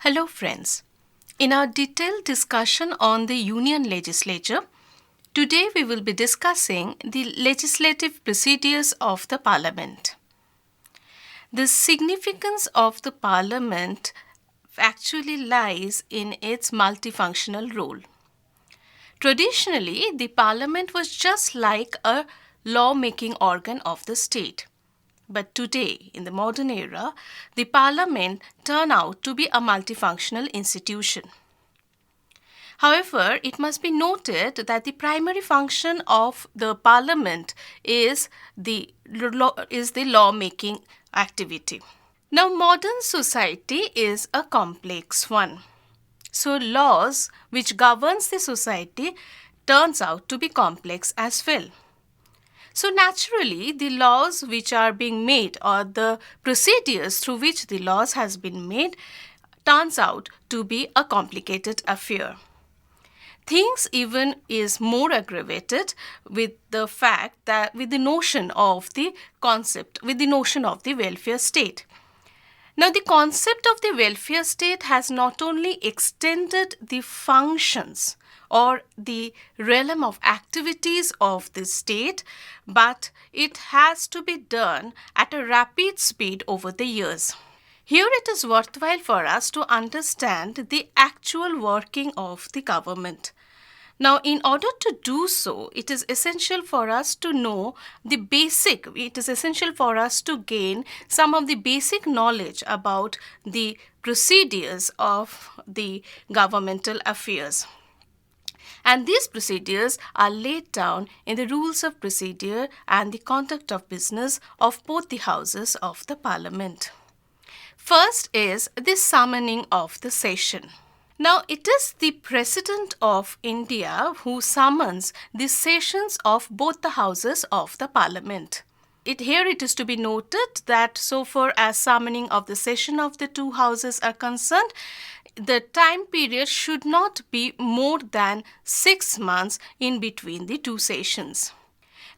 Hello friends. In our detailed discussion on the Union Legislature, today we will be discussing the legislative procedures of the Parliament. The significance of the Parliament actually lies in its multifunctional role. Traditionally, the Parliament was just like a law-making organ of the state. But today, in the modern era, the Parliament turned out to be a multifunctional institution. However, it must be noted that the primary function of the Parliament is the law-making activity. Now, modern society is a complex one. So, laws which governs the society turns out to be complex as well. So naturally, the laws which are being made or the procedures through which the laws has been made turns out to be a complicated affair. Things even is more aggravated with the fact that with the notion of the welfare state. Now, the concept of the welfare state has not only extended the functions or the realm of activities of the state, but it has to be done at a rapid speed over the years. Here it is worthwhile for us to understand the actual working of the government. Now, in order to do so, it is essential for us to know it is essential for us to gain some of the basic knowledge about the procedures of the governmental affairs. And these procedures are laid down in the rules of procedure and the conduct of business of both the houses of the Parliament. First is the summoning of the session. Now, it is the President of India who summons the sessions of both the houses of the Parliament. Here it is to be noted that so far as summoning of the session of the two houses are concerned, the time period should not be more than 6 months in between the two sessions.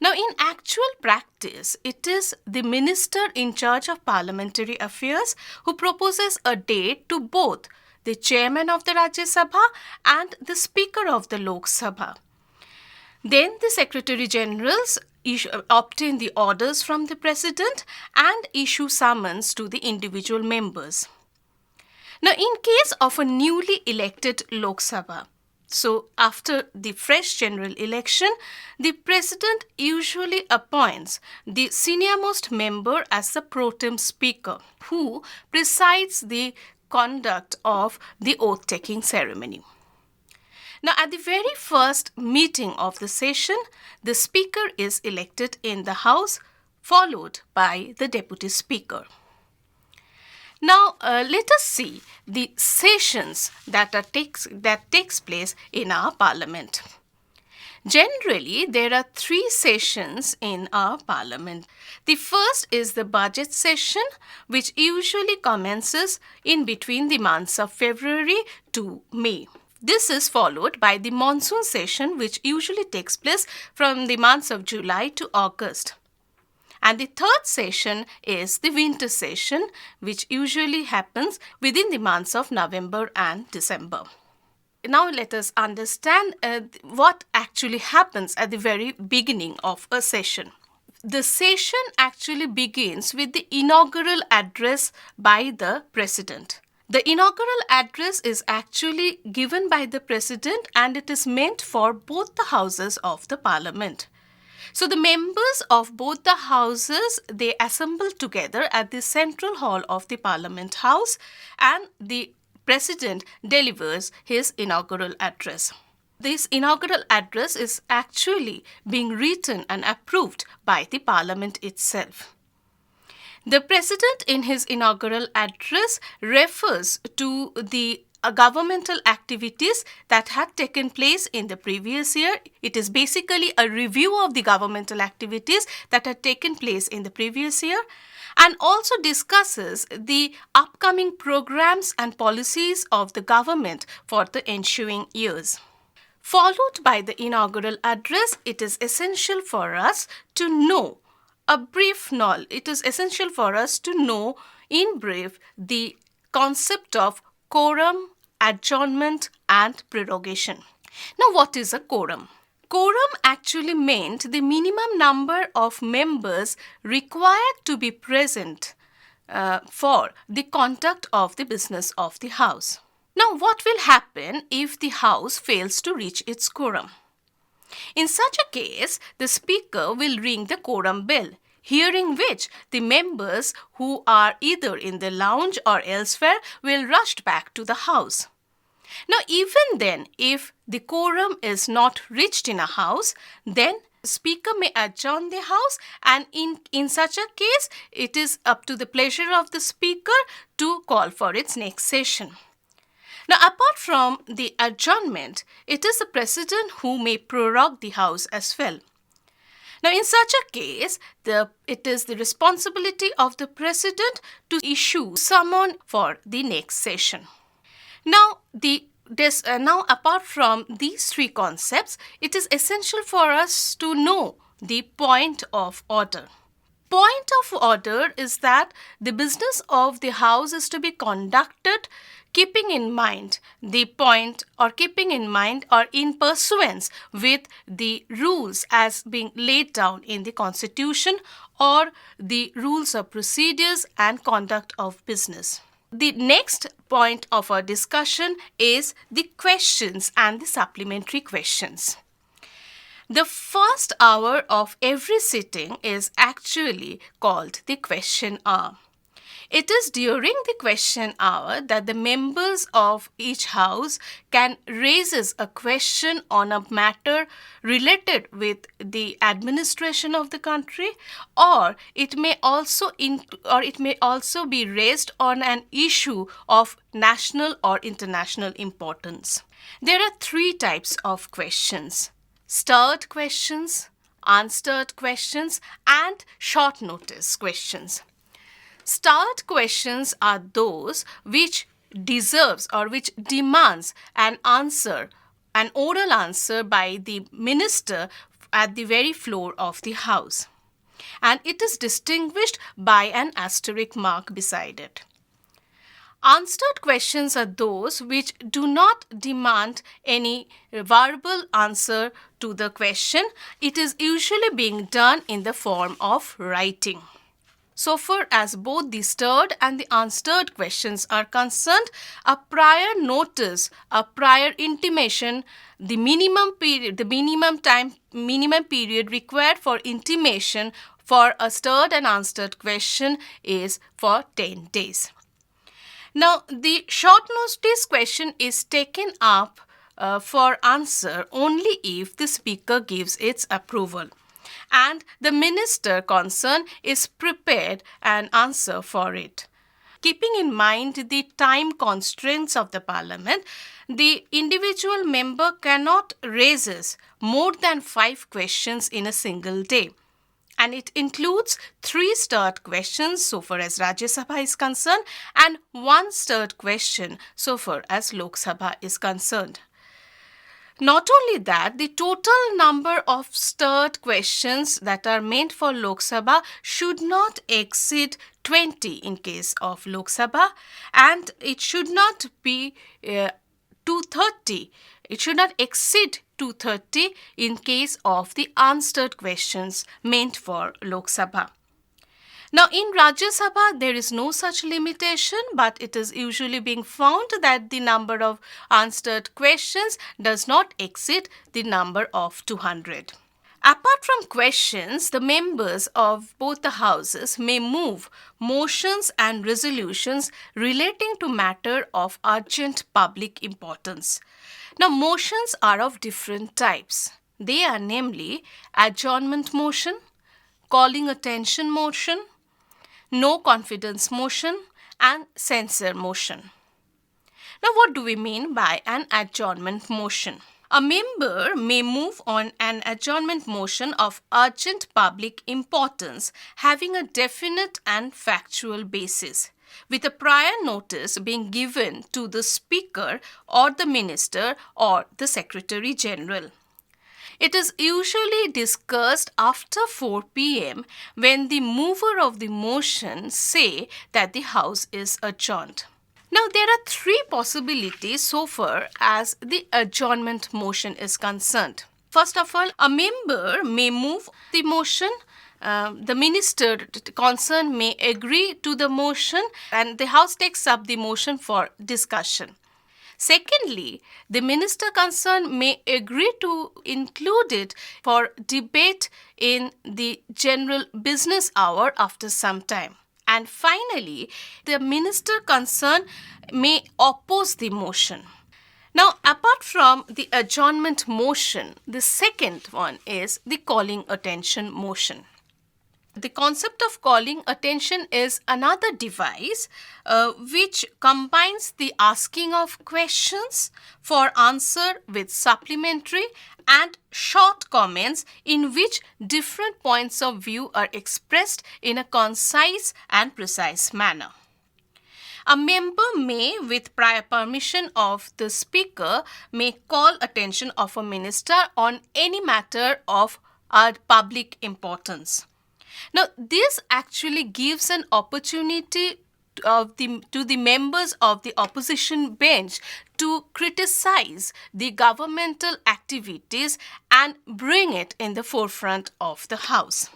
Now, in actual practice, it is the Minister in charge of Parliamentary Affairs who proposes a date to both the Chairman of the Rajya Sabha and the Speaker of the Lok Sabha. Then the Secretary Generals obtain the orders from the President and issue summons to the individual members. Now, in case of a newly elected Lok Sabha, so after the fresh general election, the President usually appoints the senior-most member as the pro tem speaker, who presides the conduct of the oath-taking ceremony. Now, at the very first meeting of the session, the speaker is elected in the House, followed by the deputy speaker. Now, let us see the sessions that takes place in our Parliament. Generally, there are 3 sessions in our Parliament. The first is the budget session, which usually commences in between the months of February to May. This is followed by the monsoon session, which usually takes place from the months of July to August. And the third session is the winter session, which usually happens within the months of November and December. Now let us understand what actually happens at the very beginning of a session. The session actually begins with the inaugural address by the President. The inaugural address is actually given by the President and it is meant for both the houses of the Parliament. So the members of both the houses, they assemble together at the central hall of the Parliament House and the President delivers his inaugural address. This inaugural address is actually being written and approved by the Parliament itself. The President in his inaugural address refers to the governmental activities that had taken place in the previous year. It is basically a review of the governmental activities that had taken place in the previous year and also discusses the upcoming programs and policies of the government for the ensuing years. Followed by the inaugural address, it is essential for us to know in brief the concept of quorum, adjournment, and prorogation. Now, what is a quorum? Quorum actually meant the minimum number of members required to be present for the conduct of the business of the House. Now, what will happen if the House fails to reach its quorum? In such a case, the Speaker will ring the quorum bell, hearing which the members who are either in the lounge or elsewhere will rush back to the House. Now, even then, if the quorum is not reached in a House, then the Speaker may adjourn the House, and in such a case, it is up to the pleasure of the Speaker to call for its next session. Now, apart from the adjournment, it is the President who may prorogue the House as well. Now, in such a case, it is the responsibility of the President to issue summon for the next session. Now, apart from these three concepts, it is essential for us to know the point of order. Point of order is that the business of the House is to be conducted keeping in mind or in pursuance with the rules as being laid down in the Constitution or the rules of procedures and conduct of business. The next point of our discussion is the questions and the supplementary questions. The first hour of every sitting is actually called the question hour. It is during the question hour that the members of each house can raise a question on a matter related with the administration of the country, or it may also be raised on an issue of national or international importance. There are three types of questions: stirred questions, unstirred questions, and short notice questions. Stirred questions are those which demands an oral answer by the minister at the very floor of the House, and it is distinguished by an asterisk mark beside it. Unstirred questions are those which do not demand any verbal answer to the question. It is usually being done in the form of writing. So far as both the stirred and the unstirred questions are concerned, a prior notice, a prior intimation, the minimum period required for intimation for a stirred and unstirred question is for 10 days. Now, the short notice question is taken up for answer only if the Speaker gives its approval and the minister concerned is prepared an answer for it. Keeping in mind the time constraints of the Parliament, the individual member cannot raise more than 5 questions in a single day. And it includes 3 stirred questions so far as Rajya Sabha is concerned and 1 stirred question so far as Lok Sabha is concerned. Not only that, the total number of stirred questions that are meant for Lok Sabha should not exceed 20 in case of Lok Sabha, and it should not be 230. It should not exceed 230 in case of the unstirred questions meant for Lok Sabha. Now, in Rajya Sabha, there is no such limitation, but it is usually being found that the number of unstirred questions does not exceed the number of 200. Apart from questions, the members of both the houses may move motions and resolutions relating to matter of urgent public importance. Now, motions are of different types. They are namely adjournment motion, calling attention motion, no confidence motion, and censure motion. Now, what do we mean by an adjournment motion? A member may move on an adjournment motion of urgent public importance having a definite and factual basis, with a prior notice being given to the Speaker or the Minister or the Secretary General. It is usually discussed after 4 p.m. when the mover of the motion say that the House is adjourned. Now, there are three possibilities so far as the adjournment motion is concerned. First of all, a member may move the motion. The minister concerned may agree to the motion, and the House takes up the motion for discussion. Secondly, the minister concerned may agree to include it for debate in the general business hour after some time. And finally, the minister concerned may oppose the motion. Now, apart from the adjournment motion, the second one is the calling attention motion. The concept of calling attention is another device which combines the asking of questions for answer with supplementary and short comments in which different points of view are expressed in a concise and precise manner. A member may, with prior permission of the speaker, may call attention of a minister on any matter of public importance. Now, this actually gives an opportunity to the members of the opposition bench to criticize the governmental activities and bring it in the forefront of the House.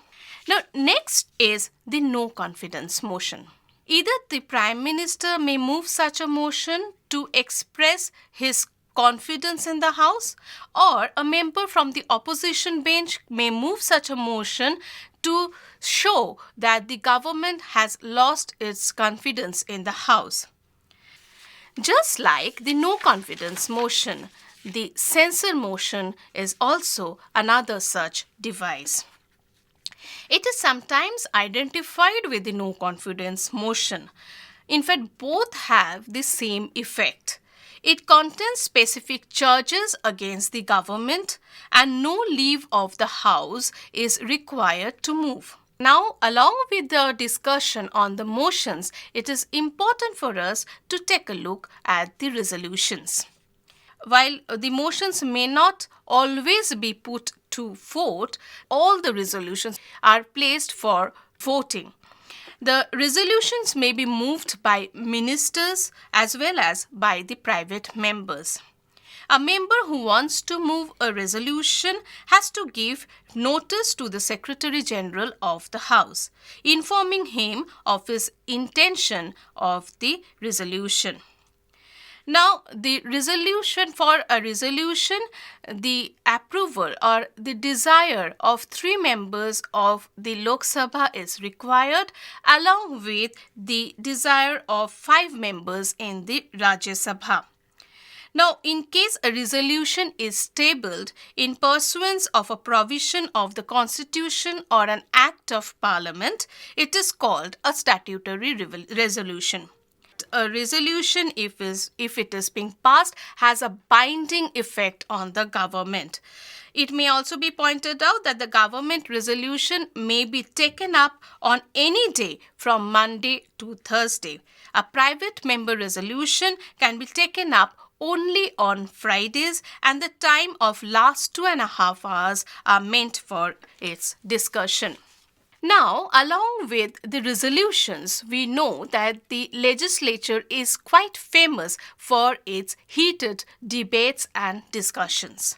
Now, next is the no confidence motion. Either the Prime Minister may move such a motion to express his confidence in the House, or a member from the opposition bench may move such a motion to show that the government has lost its confidence in the House. Just like the no confidence motion, the censure motion is also another such device. It is sometimes identified with the no confidence motion. In fact, both have the same effect. It contains specific charges against the government, and no leave of the House is required to move. Now, along with the discussion on the motions, it is important for us to take a look at the resolutions. While the motions may not always be put to vote, all the resolutions are placed for voting. The resolutions may be moved by ministers as well as by the private members. A member who wants to move a resolution has to give notice to the Secretary General of the House, informing him of his intention of the resolution. Now, the resolution for a resolution, the approval or the desire of 3 members of the Lok Sabha is required, along with the desire of 5 members in the Rajya Sabha. Now, in case a resolution is tabled in pursuance of a provision of the Constitution or an Act of Parliament, it is called a statutory resolution. A resolution, if it is being passed, has a binding effect on the government. It may also be pointed out that the government resolution may be taken up on any day from Monday to Thursday. A private member resolution can be taken up only on Fridays, and the time of last 2.5 hours are meant for its discussion. Now, along with the resolutions, we know that the legislature is quite famous for its heated debates and discussions.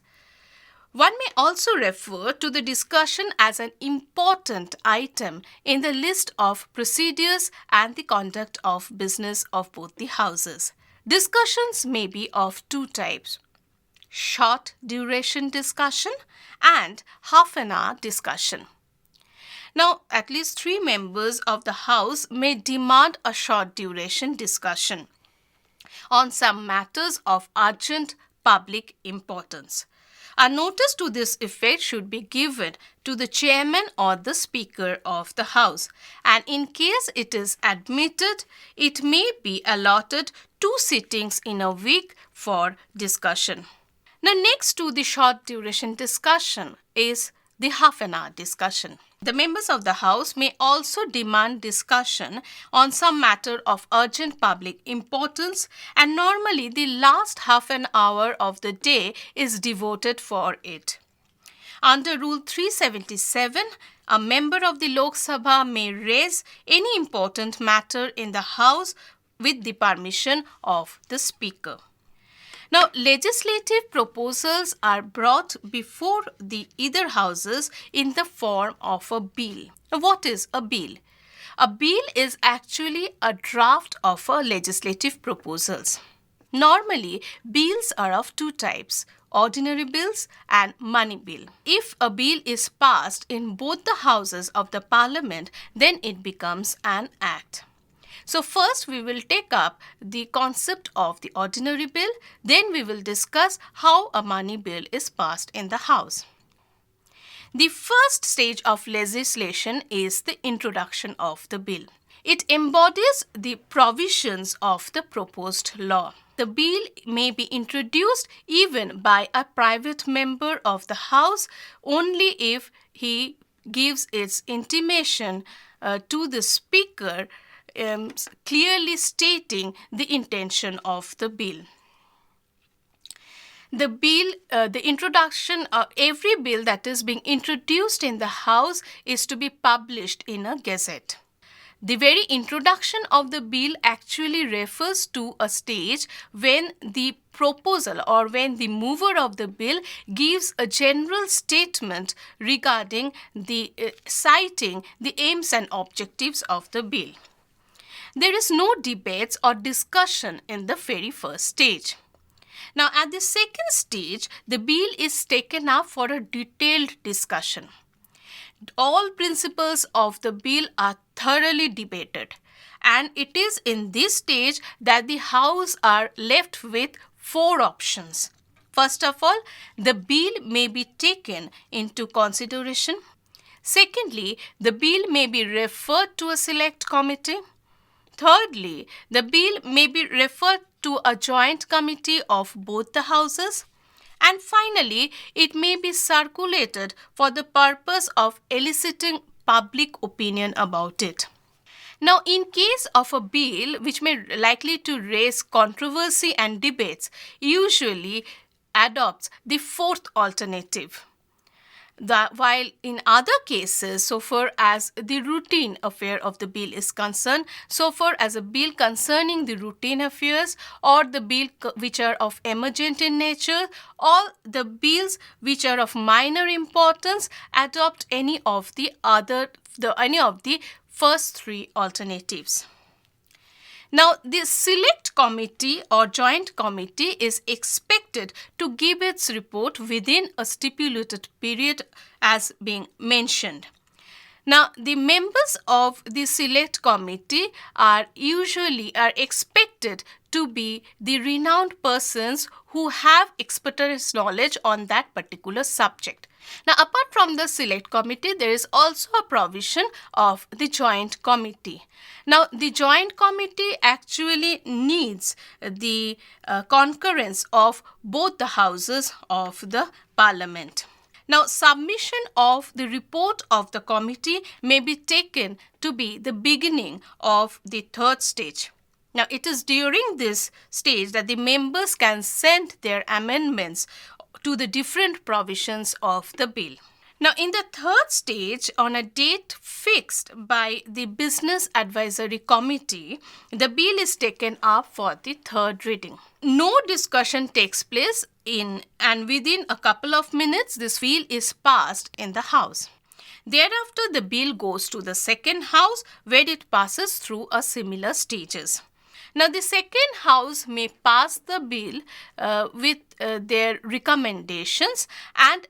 One may also refer to the discussion as an important item in the list of procedures and the conduct of business of both the houses. Discussions may be of 2 types: short duration discussion and half an hour discussion. Now, at least 3 members of the House may demand a short duration discussion on some matters of urgent public importance. A notice to this effect should be given to the chairman or the speaker of the House, and in case it is admitted, it may be allotted 2 sittings in a week for discussion. Now, next to the short duration discussion is the half an hour discussion. The members of the House may also demand discussion on some matter of urgent public importance, and normally the last half an hour of the day is devoted for it. Under Rule 377, a member of the Lok Sabha may raise any important matter in the House with the permission of the Speaker. Now, legislative proposals are brought before the either houses in the form of a bill. Now, what is a bill? A bill is actually a draft of a legislative proposals. Normally, bills are of two types, ordinary bills and money bill. If a bill is passed in both the houses of the parliament, then it becomes an act. So first we will take up the concept of the ordinary bill, then we will discuss how a money bill is passed in the house. The first stage of legislation is the introduction of the bill. It embodies the provisions of the proposed law. The bill may be introduced even by a private member of the House only if he gives its intimation to the Speaker, clearly stating the intention of the bill. The introduction of every bill that is being introduced in the House is to be published in a gazette. The very introduction of the bill actually refers to a stage when the proposal or when the mover of the bill gives a general statement regarding citing the aims and objectives of the bill. There is no debates or discussion in the very first stage. Now, at the second stage, the bill is taken up for a detailed discussion. All principles of the bill are thoroughly debated, and it is in this stage that the House are left with four options. First of all, the bill may be taken into consideration. Secondly, the bill may be referred to a select committee. Thirdly, the bill may be referred to a joint committee of both the houses. And finally, it may be circulated for the purpose of eliciting public opinion about it. Now, in case of a bill which may likely to raise controversy and debates, usually adopts the fourth alternative. While in other cases, so far as the routine affair of the bill is concerned, so far as a bill concerning the routine affairs or the bill which are of emergent in nature, or the bills which are of minor importance, adopt any of the first three alternatives. Now, the select committee or joint committee is expected to give its report within a stipulated period as being mentioned. Now, the members of the select committee are expected to be the renowned persons who have expertise knowledge on that particular subject. Now, apart from the select committee, there is also a provision of the joint committee. Now, the joint committee actually needs the concurrence of both the houses of the parliament. Now, submission of the report of the committee may be taken to be the beginning of the third stage. Now, it is during this stage that the members can send their amendments to the different provisions of the bill. Now, in the third stage, on a date fixed by the Business Advisory Committee, the bill is taken up for the third reading. No discussion takes place and within a couple of minutes, this bill is passed in the House. Thereafter, the bill goes to the second House where it passes through a similar stages. Now, the second House may pass the bill with their recommendations, and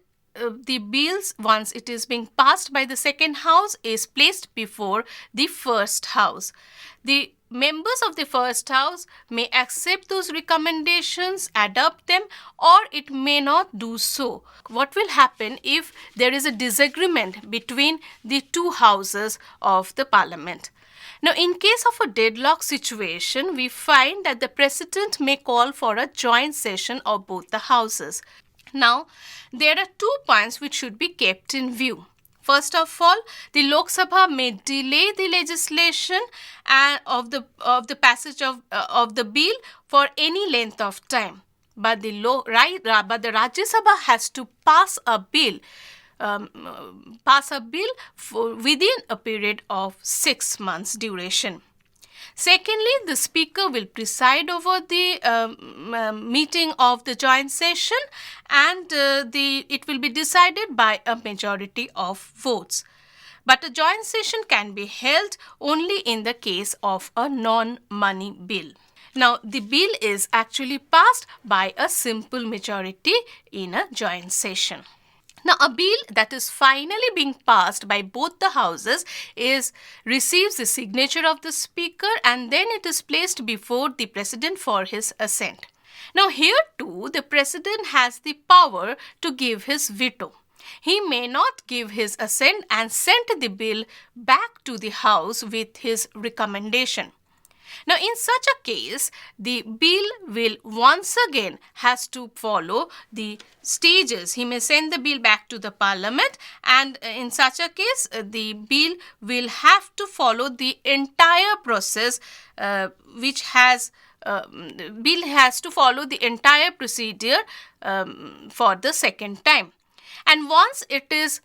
the bills, once it is being passed by the second House, is placed before the first House. The members of the first House may accept those recommendations, adopt them, or it may not do so. What will happen if there is a disagreement between the two houses of the parliament? Now, in case of a deadlock situation, we find that the President may call for a joint session of both the houses. Now, there are 2 points which should be kept in view. First of all, the Lok Sabha may delay the legislation of the passage of the bill for any length of time, but the Rajya Sabha has to pass a bill within a period of 6 months duration. Secondly, the speaker will preside over the meeting of the joint session, and it will be decided by a majority of votes. But a joint session can be held only in the case of a non-money bill. Now, the bill is actually passed by a simple majority in a joint session. Now, a bill that is finally being passed by both the houses receives the signature of the speaker, and then it is placed before the president for his assent. Now, here too, the president has the power to give his veto. He may not give his assent and send the bill back to the house with his recommendation. Now, in such a case, the bill will once again has to follow the stages. He may send the bill back to the parliament, and in such a case, the bill will have to follow the entire process bill has to follow the entire procedure for the second time. And once it is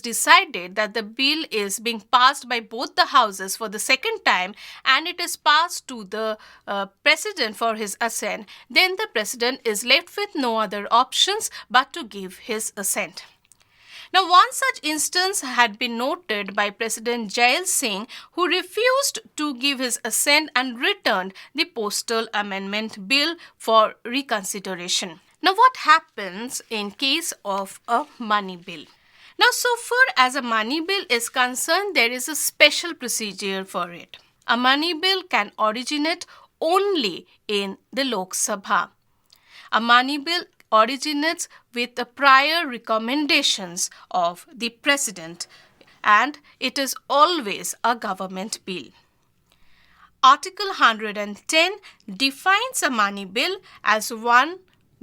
decided that the bill is being passed by both the houses for the second time, and it is passed to the president for his assent, then the president is left with no other options but to give his assent. Now, one such instance had been noted by President Jail Singh, who refused to give his assent and returned the Postal Amendment Bill for reconsideration. Now, what happens in case of a money bill? Now, so far as a money bill is concerned, there is a special procedure for it. A money bill can originate only in the Lok Sabha. A money bill originates with the prior recommendations of the president, and it is always a government bill. Article 110 defines a money bill as one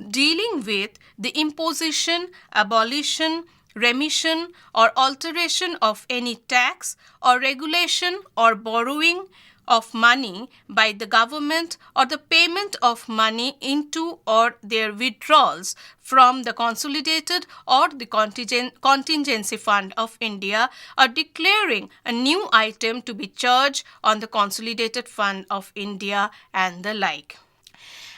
dealing with the imposition, abolition, remission or alteration of any tax or regulation or borrowing of money by the government, or the payment of money into or their withdrawals from the consolidated or the contingency fund of India, or declaring a new item to be charged on the consolidated fund of India, and the like.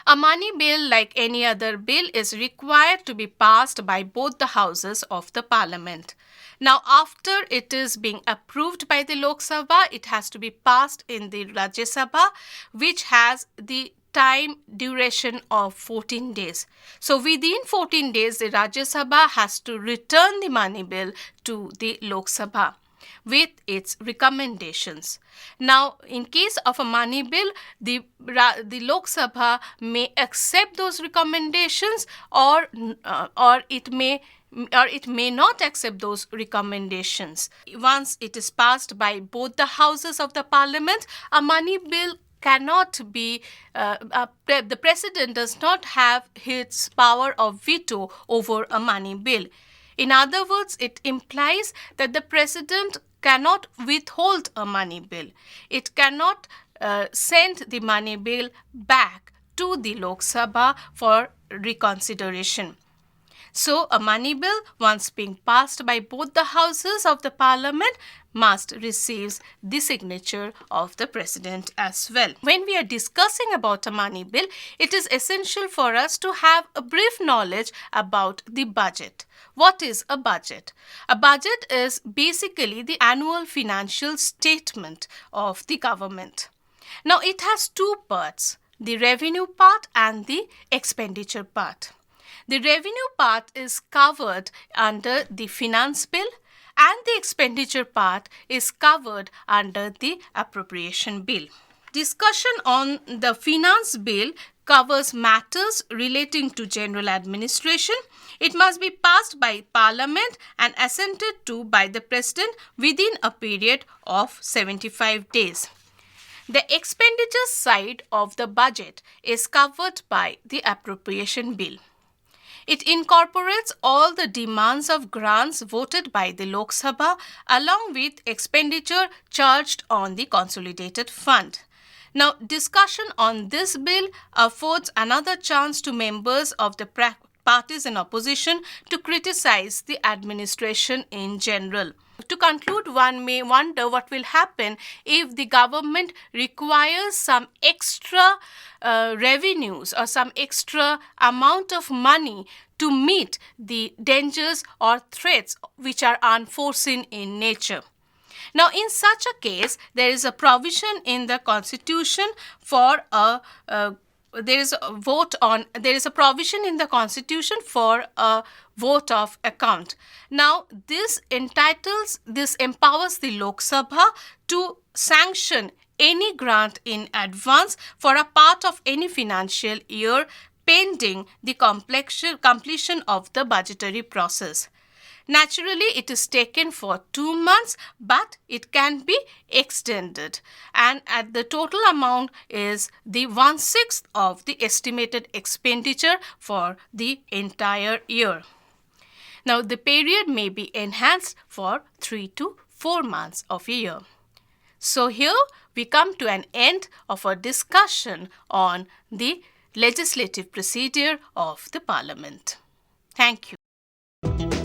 A money bill, like any other bill, is required to be passed by both the houses of the parliament. Now, after it is being approved by the Lok Sabha, it has to be passed in the Rajya Sabha, which has the time duration of 14 days. So, within 14 days, the Rajya Sabha has to return the money bill to the Lok Sabha with its recommendations. Now, in case of a money bill, the Lok Sabha may accept those recommendations, or it may not accept those recommendations. Once it is passed by both the houses of the parliament, a money bill cannot be, the president does not have his power of veto over a money bill. In other words, it implies that the president cannot withhold a money bill. It cannot send the money bill back to the Lok Sabha for reconsideration. So, a money bill, once being passed by both the houses of the parliament, must receive the signature of the president as well. When we are discussing about a money bill, it is essential for us to have a brief knowledge about the budget. What is a budget? A budget is basically the annual financial statement of the government. Now, it has two parts, the revenue part and the expenditure part. The revenue part is covered under the finance bill, and the expenditure part is covered under the appropriation bill. Discussion on the finance bill covers matters relating to general administration. It must be passed by Parliament and assented to by the President within a period of 75 days. The expenditure side of the budget is covered by the appropriation bill. It incorporates all the demands of grants voted by the Lok Sabha along with expenditure charged on the consolidated fund. Now, discussion on this bill affords another chance to members of the parties in opposition to criticize the administration in general. To conclude, one may wonder what will happen if the government requires some extra revenues or some extra amount of money to meet the dangers or threats which are unforeseen in nature. Now, in such a case, there is a provision in the Constitution for there is a provision in the Constitution for a vote of account. Now, this empowers the Lok Sabha to sanction any grant in advance for a part of any financial year pending the completion of the budgetary process. Naturally, it is taken for 2 months, but it can be extended, and at the total amount is the 1/6 of the estimated expenditure for the entire year. Now, the period may be enhanced for 3 to 4 months of a year. So, here we come to an end of our discussion on the legislative procedure of the Parliament. Thank you.